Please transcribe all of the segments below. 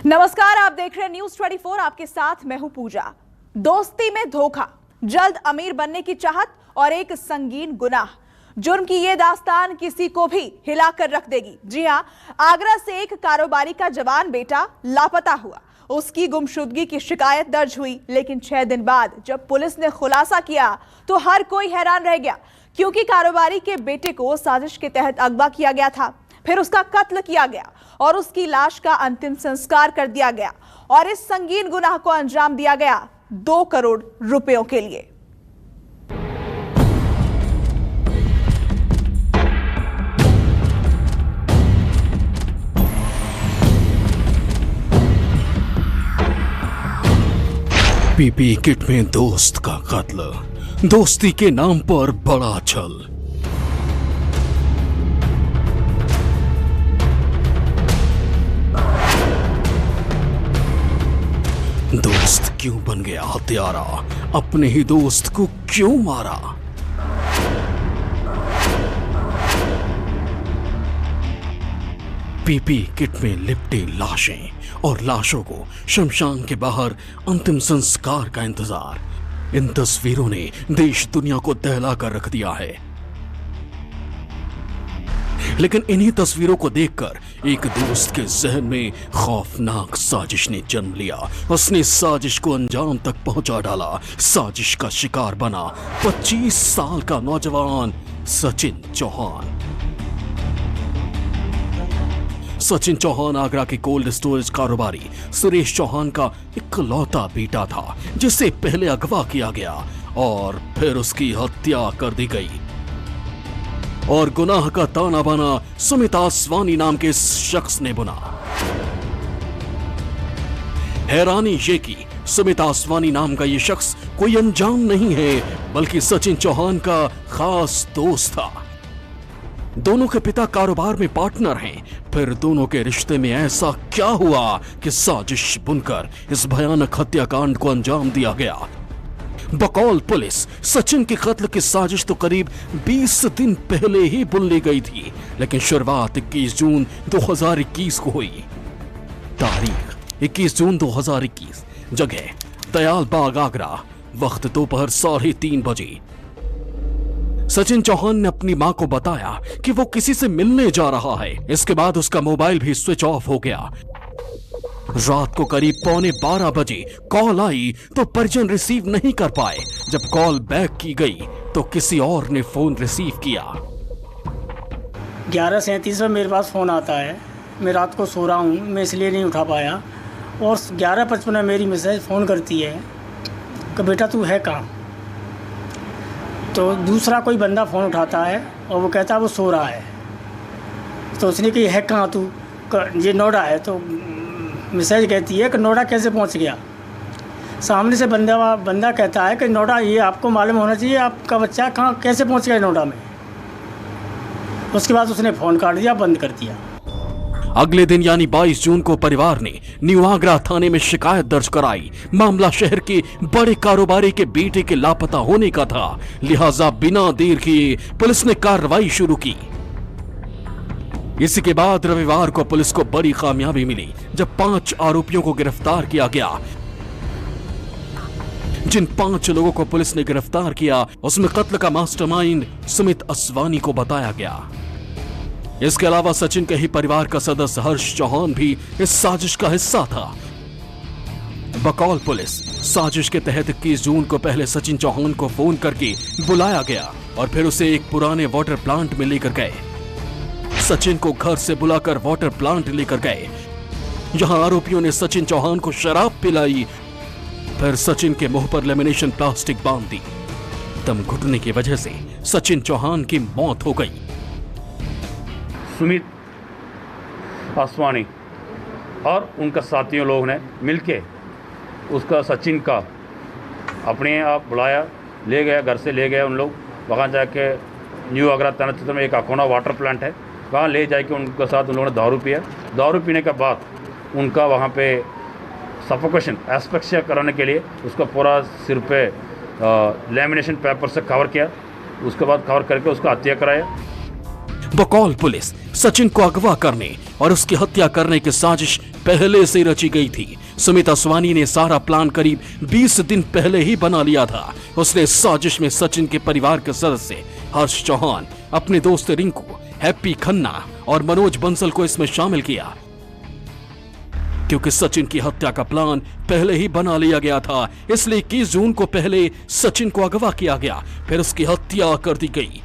नमस्कार, आप देख रहे हैं न्यूज 24। आपके साथ मैं हूं पूजा। दोस्ती में धोखा, जल्द अमीर बनने की चाहत और एक संगीन गुनाह। जुर्म की ये दास्तान किसी को भी हिलाकर रख देगी। जी हां, आगरा से एक कारोबारी का जवान बेटा लापता हुआ। उसकी गुमशुदगी की शिकायत दर्ज हुई, लेकिन 6 दिन बाद जब पुलिस ने खुलासा किया तो हर कोई हैरान रह गया, क्योंकि कारोबारी के बेटे को साजिश के तहत अगवा किया गया था, फिर उसका कत्ल किया गया और उसकी लाश का अंतिम संस्कार कर दिया गया और इस संगीन गुनाह को अंजाम दिया गया 2 करोड़ रुपयों के लिए। पीपी किट में दोस्त का कत्ल, दोस्ती के नाम पर बड़ा छल। दोस्त क्यों बन गया हत्यारा, अपने ही दोस्त को क्यों मारा? पीपी किट में लिपटी लाशें और लाशों को शमशान के बाहर अंतिम संस्कार का इंतजार। इन तस्वीरों ने देश दुनिया को दहला कर रख दिया है। लेकिन इन्हीं तस्वीरों को देखकर एक दोस्त के जहन में खौफनाक साजिश ने जन्म लिया। उसने साजिश को अंजाम तक पहुंचा डाला। साजिश का शिकार बना 25 साल का नौजवान सचिन चौहान। सचिन चौहान आगरा के कोल्ड स्टोरेज कारोबारी सुरेश चौहान का इकलौता बेटा था, जिसे पहले अगवा किया गया और फिर उसकी हत्या कर दी गई। और गुनाह का ताना बाना सुमित आसवानी नाम के शख्स ने बुना। हैरानी ये कि सुमित आसवानी नाम का ये शख्स कोई अनजान नहीं है, बल्कि सचिन चौहान का खास दोस्त था। दोनों के पिता कारोबार में पार्टनर हैं। फिर दोनों के रिश्ते में ऐसा क्या हुआ कि साजिश बुनकर इस भयानक हत्याकांड को अंजाम दिया गया? बकौल पुलिस, सचिन के कत्ल की साजिश तो करीब 20 दिन पहले ही बुन ली गई थी, लेकिन शुरुआत 21 जून 2021 को हुई। तारीख 21 जून 2021, जगह दयाल बाग आगरा, वक्त दोपहर 3:30 बजे। सचिन चौहान ने अपनी मां को बताया कि वो किसी से मिलने जा रहा है। इसके बाद उसका मोबाइल भी स्विच ऑफ हो गया। रात को करीब 11:15 बजे कॉल आई तो परिजन रिसीव नहीं कर पाए। जब कॉल बैक की गई तो किसी और ने फोन रिसीव किया। 11:37 में मेरे पास फ़ोन आता है। मैं रात को सो रहा हूँ, मैं इसलिए नहीं उठा पाया। और 11:55 में मेरी मैसेज फ़ोन करती है कि बेटा तू है कहाँ। तो दूसरा कोई बंदा फ़ोन उठाता है और वो कहता है वो सो रहा है। तो उसने कि है कहाँ तू? ये नोएडा है। तो मैसेज कहती है कि नोएडा कैसे पहुंच गया। सामने से बंदा कहता है कि नोएडा, ये आपको मालूम होना चाहिए आपका बच्चा कहाँ कैसे पहुंच गया नोएडा में। उसके बाद उसने फ़ोन काट दिया, बंद कर दिया। अगले दिन यानी 22 जून को परिवार ने न्यू आगरा थाने में शिकायत दर्ज कराई। मामला शहर के बड़े कारोबारी के बेटे के लापता होने का था, लिहाजा बिना देर किए पुलिस ने कार्रवाई शुरू की। इसी के बाद रविवार को पुलिस को बड़ी कामयाबी मिली जब 5 आरोपियों को गिरफ्तार किया गया। जिन 5 लोगों को पुलिस ने गिरफ्तार किया, उसमें कत्ल का मास्टरमाइंड सुमित आसवानी को बताया गया। इसके अलावा सचिन के ही परिवार का सदस्य हर्ष चौहान भी इस साजिश का हिस्सा था। बकौल पुलिस, साजिश के तहत 21 जून को पहले सचिन चौहान को फोन करके बुलाया गया और फिर उसे एक पुराने वाटर प्लांट में लेकर गए। सचिन को घर से बुलाकर वाटर प्लांट लेकर गए। यहां आरोपियों ने सचिन चौहान को शराब पिलाई, फिर सचिन के मुंह पर लेमिनेशन प्लास्टिक बांध दी। दम घुटने की वजह से सचिन चौहान की मौत हो गई। सुमित आसवानी और उनका साथियों लोग ने मिलके उसका सचिन का अपने आप बुलाया, ले गया, घर से ले गया उन लोग। वहाँ जाके न्यू आगरा थाना क्षेत्र में एक अकोना वाटर प्लांट है, वहाँ ले जाके उनके साथ उन लोगों ने दारू पिया। दारू पीने के बाद उनका वहाँ पे सफोकेशन एस्पेक्सिया कराने के लिए उसका पूरा सिर पे लेमिनेशन पेपर से कवर किया। उसके बाद कवर करके उसका हत्या कराया। बकौल पुलिस सचिन को अगवा करने और उसकी हत्या करने की साजिश पहले से रची गई थी। सुमित असवानी ने सारा प्लान करीब 20 दिन पहले ही बना लिया था। उसने इस साजिश में सचिन के परिवार के सदस्य हर्ष चौहान, अपने दोस्त रिंकू, हैप्पी खन्ना और मनोज बंसल को इसमें शामिल किया, क्योंकि सचिन की हत्या का प्लान पहले ही बना लिया गया था। इसलिए 21 जून को पहले सचिन को अगवा किया गया, फिर उसकी हत्या कर दी गई।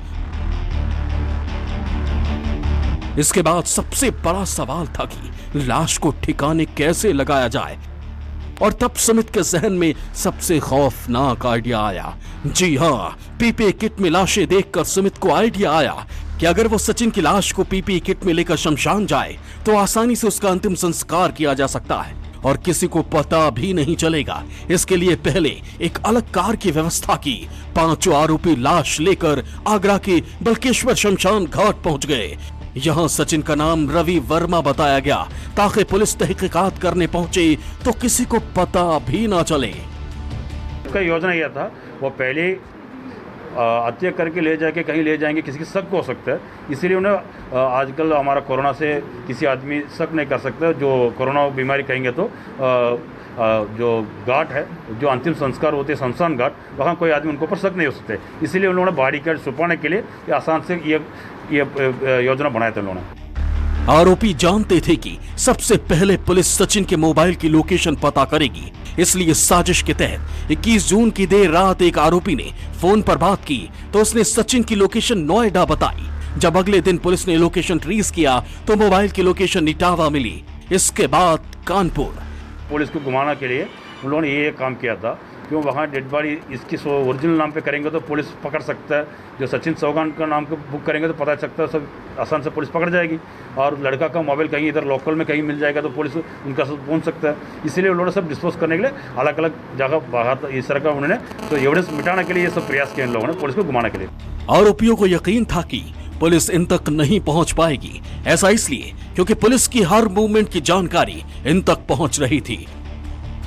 इसके बाद सबसे बड़ा सवाल था कि लाश को ठिकाने कैसे लगाया जाए, और तब सुमित के जहन में सबसे खौफनाक आइडिया आया। जी हाँ, पीपीई किट में लाशें देखकर सुमित को आइडिया आया कि अगर वो सचिन की लाश को पीपीई किट में लेकर शमशान जाए तो आसानी से उसका अंतिम संस्कार किया जा सकता है और किसी को पता भी नहीं चलेगा। इसके लिए पहले एक अलग कार की व्यवस्था की। 5 आरोपी लाश लेकर आगरा के बल्केश्वर शमशान घाट पहुंच गए। यहाँ सचिन का नाम रवि वर्मा बताया गया ताकि पुलिस तहकीकात करने पहुंचे तो किसी को पता भी ना चले। उसका योजना यह था, वो पहले हत्या करके ले जाके कहीं ले जाएंगे, किसी की शक हो सकता है, इसीलिए उन्हें आजकल हमारा कोरोना से किसी आदमी शक नहीं कर सकता। जो कोरोना बीमारी कहेंगे तो जो घाट है, जो अंतिम संस्कार होते हैं शमशान घाट, वहाँ कोई आदमी उनको पर शक नहीं हो सकते। इसीलिए उन्होंने बॉडी कार्ड छुपाने के लिए ये आसान से ये योजना बनाया था उन्होंने। आरोपी जानते थे कि सबसे पहले पुलिस सचिन के मोबाइल की लोकेशन पता करेगी, इसलिए साजिश के तहत 21 जून की देर रात एक आरोपी ने फोन पर बात की तो उसने सचिन की लोकेशन नोएडा बताई। जब अगले दिन पुलिस ने लोकेशन ट्रेस किया तो मोबाइल की लोकेशन इटावा मिली। इसके बाद कानपुर पुलिस को घुमाने के लिए उन लोगों ने ये काम किया था, क्यों वहाँ डेड बॉडी इसकी ओरिजिनल नाम पे करेंगे तो पुलिस पकड़ सकता है, जो सचिन चौहान का नाम को बुक करेंगे तो पता सकता है, सब आसान से पुलिस पकड़ जाएगी। और लड़का का मोबाइल कहीं इधर लोकल में कहीं मिल जाएगा तो पुलिस उनका सब पहुँच सकता है। इसीलिए उन्होंने सब डिस्पोज करने के लिए अलग अलग जगह बाहर इस तरह का उन्होंने तो एविडेंस मिटाने के लिए ये सब प्रयास किया इन लोगों ने पुलिस को घुमाने के लिए। आरोपियों को यकीन था कि पुलिस इन तक नहीं पहुंच पाएगी। ऐसा इसलिए क्योंकि पुलिस की हर मूवमेंट की जानकारी इन तक पहुंच रही थी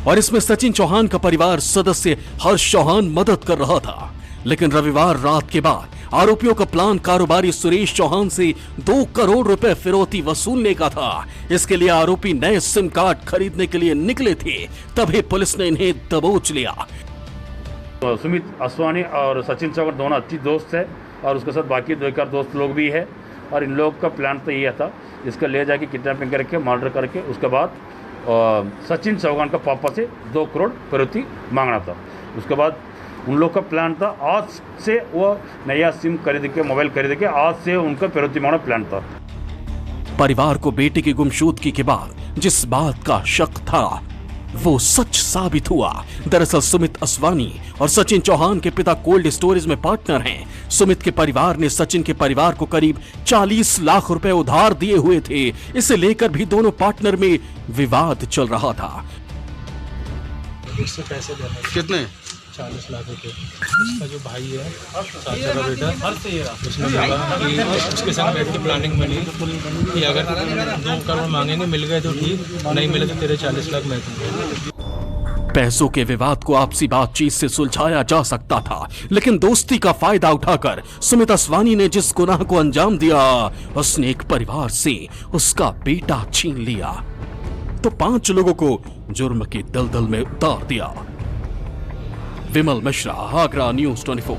और इसमें सचिन चौहान का परिवार सदस्य हर्ष चौहान मदद कर रहा था। लेकिन रविवार रात के बाद आरोपियों का प्लान कारोबारी सुरेश चौहान से 2 करोड़ रुपए फिरौती वसूलने का था। इसके लिए आरोपी नए सिम कार्ड खरीदने के लिए निकले थे, तभी पुलिस ने इन्हें दबोच लिया। तो सुमित असवानी और सचिन चौहान दोनों अच्छी दोस्त है और उसके साथ बाकी 2-4 दोस्त लोग भी है। और इन लोग का प्लान तो ये था, इसका ले जाके किडनैपिंग करके मर्डर करके उसके बाद सचिन चौहान का पापा से 2 करोड़ फिरौती मांगना था। उसके बाद उन लोग का प्लान था आज से वो नया सिम खरीद के मोबाइल खरीद के आज से उनका फिरौती मांगना प्लान था। परिवार को बेटे की गुमशुदगी के बाद जिस बात का शक था वो सच साबित हुआ। दरअसल सुमित असवानी और सचिन चौहान के पिता कोल्ड स्टोरेज में पार्टनर हैं। सुमित के परिवार ने सचिन के परिवार को करीब 40 लाख रुपए उधार दिए हुए थे। इसे लेकर भी दोनों पार्टनर में विवाद चल रहा था। उससे पैसे देने कितने? 40 लाख रुपए। उसका जो भाई है चाचा का बेटा, उसने बोला कि उसके साथ बैठ के प्लानिंग बनी कि अगर 2 करोड़ मांगेंगे मिल गए तो ठीक, नहीं मिले तो तेरे 40 लाख मैं दूंगा। पैसों के विवाद को आपसी बातचीत से सुलझाया जा सकता था, लेकिन दोस्ती का फायदा उठाकर सुमित असवानी ने जिस गुनाह को अंजाम दिया, उसने एक परिवार से उसका बेटा छीन लिया तो 5 लोगों को जुर्म की दलदल में उतार दिया। विमल मिश्रा, आगरा न्यूज़ 24।